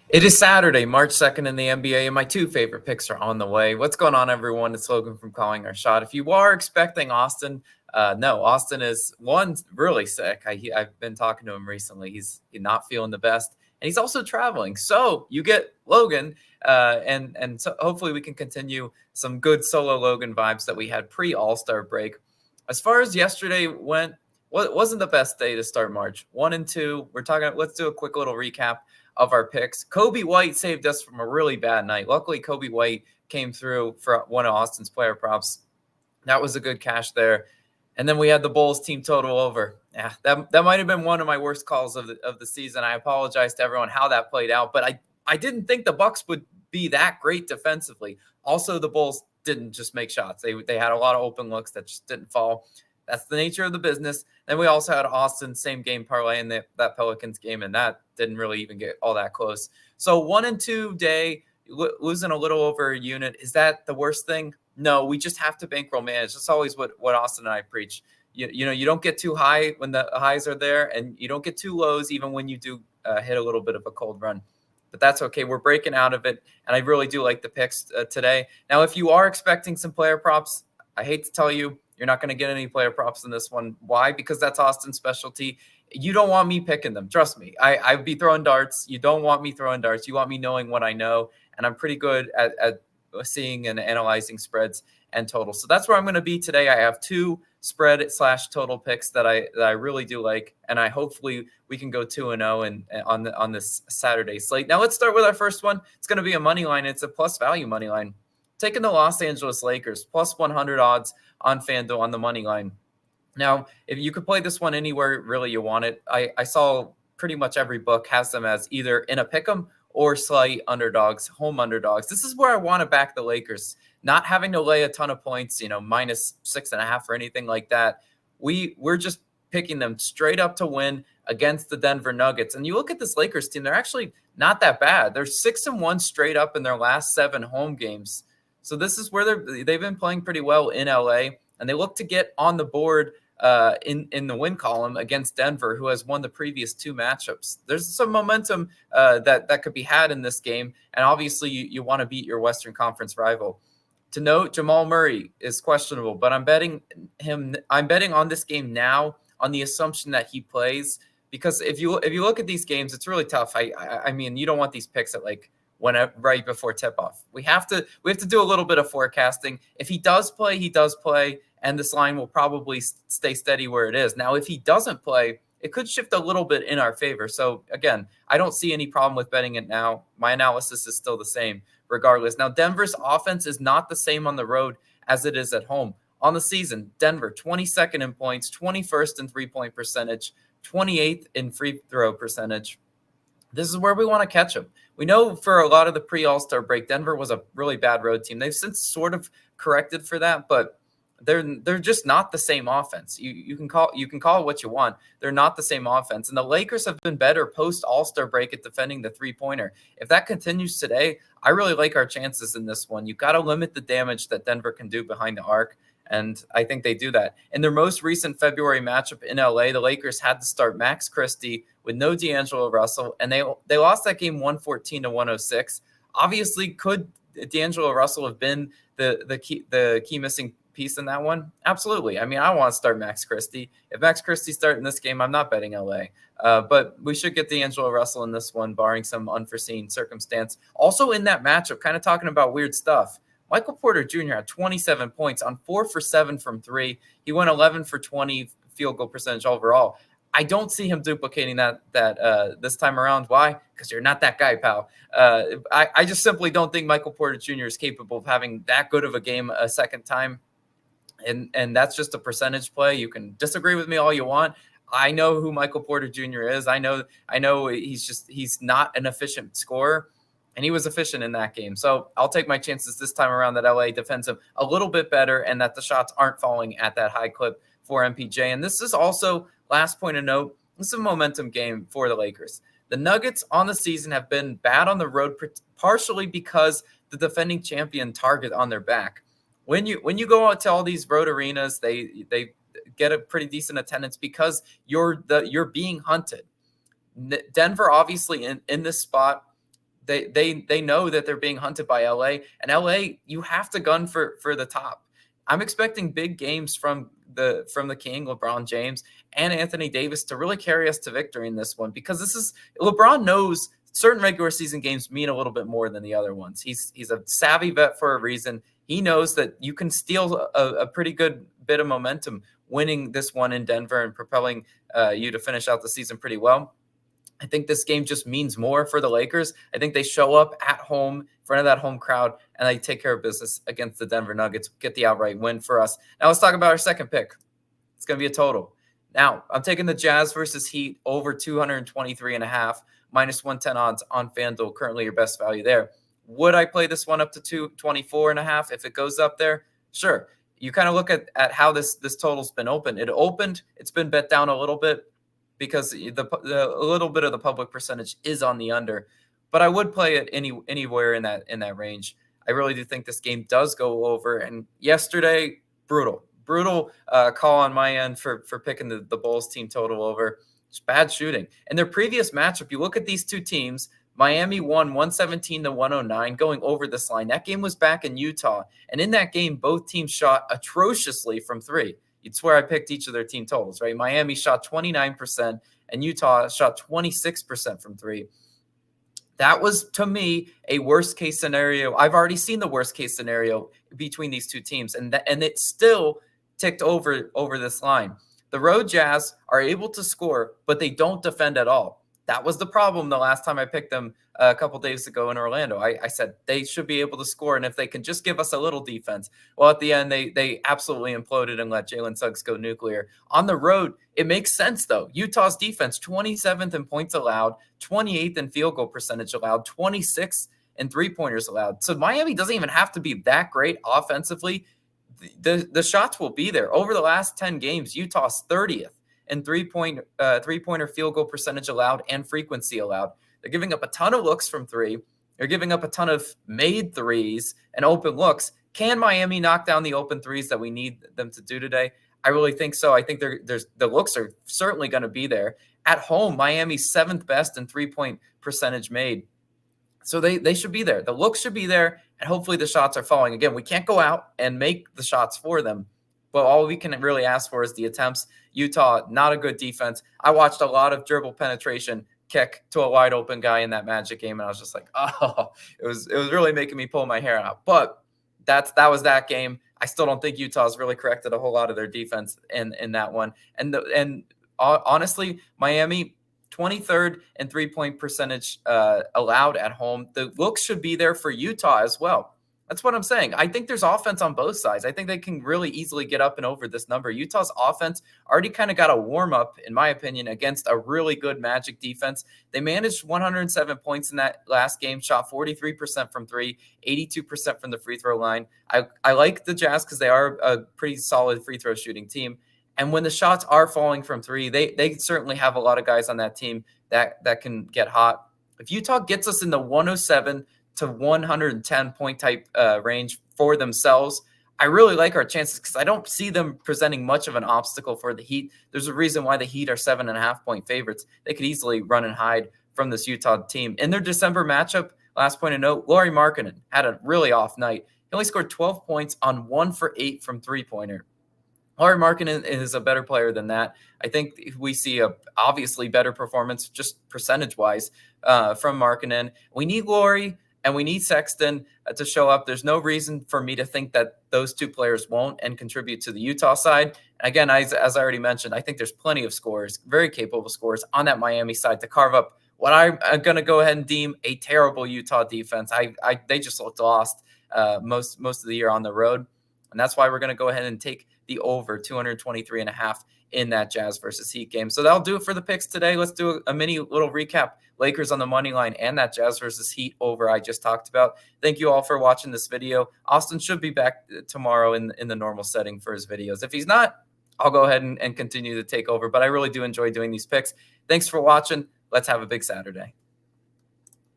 It is Saturday, March 2nd in the NBA, and my two favorite picks are on the way. What's going on, everyone? It's Logan from Calling Our Shot. If you are expecting Austin, no, Austin is, one, really sick. I've been talking to him recently. He's not feeling the best, and he's also traveling. So you get Logan, and so hopefully we can continue some good solo Logan vibes that we had pre-All-Star break. As far as yesterday went, wasn't the best day to start March. 1 and 2. Let's do a quick little recap of our picks. Kobe White saved us from a really bad night. Luckily, Kobe White came through for one of Austin's player props. That was a good cash there. And then we had the Bulls team total over. Yeah, that might have been one of my worst calls of the season. I apologize to everyone how that played out, but I didn't think the Bucks would be that great defensively. Also, the Bulls didn't just make shots. They had a lot of open looks that just didn't fall. That's the nature of the business. Then we also had Austin same game parlay in that Pelicans game, and that didn't really even get all that close. So 1 and 2 day, losing a little over a unit. Is that the worst thing? No, we just have to bankroll manage. That's always what Austin and I preach. You know, you don't get too high when the highs are there, and you don't get too lows even when you do hit a little bit of a cold run. But that's okay. We're breaking out of it, and I really do like the picks today. Now, if you are expecting some player props, I hate to tell you, you're not going to get any player props in this one. Why? Because that's Austin's specialty. You don't want me picking them. Trust me. I'd be throwing darts. You don't want me throwing darts. You want me knowing what I know. And I'm pretty good at seeing and analyzing spreads and totals. So that's where I'm going to be today. I have two spread/total picks that I really do like. And hopefully we can go 2-0 and on this Saturday slate. Now let's start with our first one. It's going to be a money line. It's a plus value money line. Taking the Los Angeles Lakers, plus 100 odds on FanDuel on the money line. Now, if you could play this one anywhere really you want it, I saw pretty much every book has them as either in a pick'em or slight underdogs, home underdogs. This is where I want to back the Lakers, not having to lay a ton of points, minus 6.5 or anything like that. We're just picking them straight up to win against the Denver Nuggets. And you look at this Lakers team, they're actually not that bad. They're 6-1 straight up in their last 7 home games. So this is where they've been playing pretty well in LA, and they look to get on the board in the win column against Denver, who has won the previous 2 matchups. There's some momentum that could be had in this game, and obviously you want to beat your Western Conference rival. To note, Jamal Murray is questionable, but I'm betting on this game now on the assumption that he plays, because if you look at these games, it's really tough. I mean, you don't want these picks at right before tip-off. We have to do a little bit of forecasting. If he does play, he does play, and this line will probably stay steady where it is. Now, if he doesn't play, it could shift a little bit in our favor. So again, I don't see any problem with betting it now. My analysis is still the same regardless. Now, Denver's offense is not the same on the road as it is at home. On the season, Denver 22nd in points, 21st in three-point percentage, 28th in free throw percentage. This is where we want to catch them. We know for a lot of the pre-All-Star break, Denver was a really bad road team. They've since sort of corrected for that, but they're just not the same offense. You can call it what you want. They're not the same offense. And the Lakers have been better post All-Star break at defending the three-pointer. If that continues today, I really like our chances in this one. You got to limit the damage that Denver can do behind the arc. And I think they do that. In their most recent February matchup in LA, the Lakers had to start Max Christie with no D'Angelo Russell, and they lost that game 114-106. Obviously, could D'Angelo Russell have been the key missing piece in that one? Absolutely. I mean, I want to start Max Christie. If Max Christie's starting this game, I'm not betting LA. But we should get D'Angelo Russell in this one, barring some unforeseen circumstance. Also in that matchup, kind of talking about weird stuff, Michael Porter Jr. had 27 points on 4 for 7 from 3. He went 11 for 20 field goal percentage overall. I don't see him duplicating that this time around. Why? Because you're not that guy, pal. I just simply don't think Michael Porter Jr. is capable of having that good of a game a second time. And that's just a percentage play. You can disagree with me all you want. I know who Michael Porter Jr. is. I know he's not an efficient scorer. And he was efficient in that game. So I'll take my chances this time around that LA defends him a little bit better and that the shots aren't falling at that high clip for MPJ. And this is also, last point of note, this is a momentum game for the Lakers. The Nuggets on the season have been bad on the road, partially because the defending champion target on their back. When you go out to all these road arenas, they get a pretty decent attendance because you're being hunted. Denver, obviously, in this spot, They know that they're being hunted by LA, and LA, you have to gun for the top. I'm expecting big games from the King, LeBron James, and Anthony Davis to really carry us to victory in this one, because LeBron knows certain regular season games mean a little bit more than the other ones. He's a savvy vet for a reason. He knows that you can steal a pretty good bit of momentum winning this one in Denver and propelling you to finish out the season pretty well. I think this game just means more for the Lakers. I think they show up at home in front of that home crowd and they take care of business against the Denver Nuggets, get the outright win for us. Now let's talk about our second pick. It's going to be a total. Now I'm taking the Jazz versus Heat over 223.5, minus 110 odds on FanDuel. Currently your best value there. Would I play this one up to 224.5 if it goes up there? Sure. You kind of look at how this total's been opened. It's been bet down a little bit, because a little bit of the public percentage is on the under, but I would play it anywhere in that range. I really do think this game does go over. And yesterday, brutal call on my end for picking the Bulls team total over. It's bad shooting. And their previous matchup, you look at these two teams, Miami won 117-109 going over this line. That game was back in Utah, and in that game, both teams shot atrociously from three. You'd swear I picked each of their team totals, right? Miami shot 29% and Utah shot 26% from three. That was, to me, a worst-case scenario. I've already seen the worst-case scenario between these two teams, and it still ticked over this line. The road Jazz are able to score, but they don't defend at all. That was the problem the last time I picked them a couple days ago in Orlando. I said they should be able to score, and if they can just give us a little defense. Well, at the end, they absolutely imploded and let Jalen Suggs go nuclear. On the road, it makes sense, though. Utah's defense, 27th in points allowed, 28th in field goal percentage allowed, 26th in three-pointers allowed. So Miami doesn't even have to be that great offensively. The shots will be there. Over the last 10 games, Utah's 30th. And three-pointer field goal percentage allowed and frequency allowed. They're giving up a ton of looks from three. They're giving up a ton of made threes and open looks. Can Miami knock down the open threes that we need them to do today? I really think so. I think the looks are certainly going to be there. At home, Miami's 7th best in three-point percentage made. So they should be there. The looks should be there, and hopefully the shots are falling. Again, we can't go out and make the shots for them, but all we can really ask for is the attempts. Utah, not a good defense. I watched a lot of dribble penetration kick to a wide open guy in that Magic game, and I was just like, oh, it was really making me pull my hair out. But that was that game. I still don't think Utah's really corrected a whole lot of their defense in that one. And honestly, Miami, 23rd in three-point percentage allowed at home. The looks should be there for Utah as well. That's what I'm saying. I think there's offense on both sides. I think they can really easily get up and over this number. Utah's offense already kind of got a warm-up, in my opinion, against a really good Magic defense. They managed 107 points in that last game, shot 43% from three, 82% from the free throw line. I like the Jazz because they are a pretty solid free throw shooting team. And when the shots are falling from three, they certainly have a lot of guys on that team that can get hot. If Utah gets us in the 107 to 110 point type range for themselves, I really like our chances because I don't see them presenting much of an obstacle for the Heat. There's a reason why the Heat are 7.5 point favorites. They could easily run and hide from this Utah team. In their December matchup, last point of note, Lauri Markkanen had a really off night. He only scored 12 points on 1 for 8 from three-pointer. Lauri Markkanen is a better player than that. I think we see a obviously better performance just percentage-wise from Markkanen. We need Lauri and we need Sexton to show up. There's no reason for me to think that those two players won't and contribute to the Utah side. Again, as I already mentioned, I think there's plenty of scorers, very capable scorers on that Miami side to carve up what I'm going to go ahead and deem a terrible Utah defense. They just looked lost most of the year on the road. And that's why we're going to go ahead and take the over 223.5 in that Jazz versus Heat game. So that'll do it for the picks today. Let's do a mini little recap. Lakers on the money line and that Jazz versus Heat over I just talked about. Thank you all for watching this video. Austin should be back tomorrow in the normal setting for his videos. If he's not, I'll go ahead and continue to take over. But I really do enjoy doing these picks. Thanks for watching. Let's have a big Saturday.